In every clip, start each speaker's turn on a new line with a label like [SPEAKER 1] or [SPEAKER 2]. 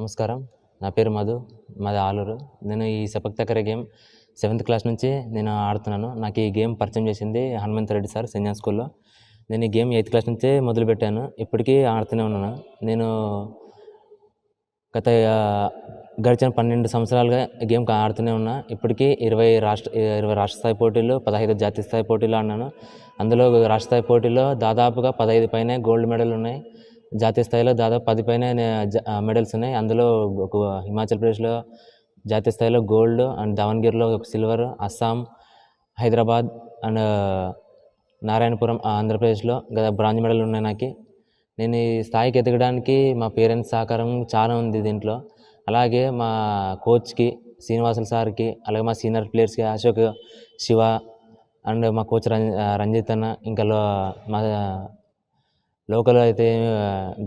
[SPEAKER 1] నమస్కారం. నా పేరు మధు. మాది ఆలూరు. నేను ఈ సపక్ తకర గేమ్ 7th క్లాస్ నుంచి నేను ఆడుతున్నాను. నాకు ఈ గేమ్ పరిచయం చేసింది హనుమంతరెడ్డి సార్ సెయింట్ జాన్ స్కూల్‌లో. నేను ఈ గేమ్ 8th క్లాస్ నుంచే మొదలుపెట్టాను. ఇప్పటికీ ఆడుతూనే ఉన్నాను. నేను గత గడిచిన 12 సంవత్సరాలుగా ఈ గేమ్ ఆడుతూనే ఉన్నా. ఇప్పటికీ 20 రాష్ట్ర స్థాయి పోటీలు, 15 జాతీయ స్థాయి పోటీలు ఆడినాను. అందులో రాష్ట్ర స్థాయి పోటీల్లో దాదాపుగా 15 పైనే గోల్డ్ మెడల్ ఉన్నాయి. జాతీయ స్థాయిలో దాదాపు 10 పైనే మెడల్స్ ఉన్నాయి. అందులో ఒక హిమాచల్ ప్రదేశ్‌లో జాతీయ స్థాయిలో గోల్డ్ అండ్ దావణగిరిలో ఒక సిల్వర్, అస్సాం, హైదరాబాద్ అండ్ నారాయణపురం ఆంధ్రప్రదేశ్‌లో బ్రాంజ్ మెడల్ ఉన్నాయి నాకు. నేను ఈ స్థాయికి ఎదగడానికి మా పేరెంట్స్ సహకారం చాలా ఉంది దీంట్లో. అలాగే మా కోచ్‌కి శ్రీనివాసులు సార్‌కి, అలాగే మా సీనియర్ ప్లేయర్స్‌కి అశోక్, శివ అండ్ మా కోచ్ రంజిత్ అన్న, ఇంకా మా లోకల్ అయితే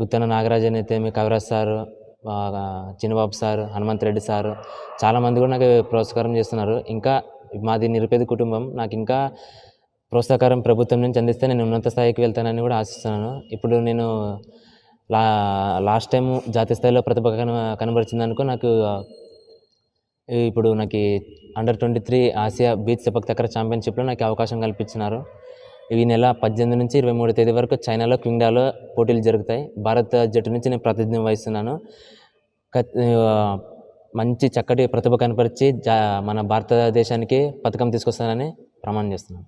[SPEAKER 1] గుత్తన నాగరాజ్ అని అయితే కవిరాజ్ సారు, చిన్నబాబు సార్, హనుమంతరెడ్డి సారు చాలామంది కూడా నాకు ప్రోత్సాహం చేస్తున్నారు. ఇంకా మాది నిరుపేద కుటుంబం. నాకు ఇంకా ప్రోత్సాహకరం ప్రభుత్వం నుంచి అందిస్తే నేను ఉన్నత స్థాయికి వెళ్తానని కూడా ఆశిస్తున్నాను. ఇప్పుడు నేను లాస్ట్ టైం జాతీయ స్థాయిలో ప్రతిభ కనబరిచినందుకు నాకు ఇప్పుడు నాకు అండర్ 23 ఆసియా బీచ్ సపక్ తకర ఛాంపియన్‌షిప్‌లో నాకు అవకాశం కల్పించినారు. ఈ నెల 18 నుంచి 23 తేదీ వరకు చైనాలో క్వింగ్డాలో పోటీలు జరుగుతాయి. భారత జట్టు నుంచి నేను ప్రాతినిధ్యం వహిస్తున్నాను. మంచి చక్కటి ప్రతిభ కనపరిచి మన భారతదేశానికి పతకం తీసుకొస్తానని ప్రమాణం చేస్తున్నాను.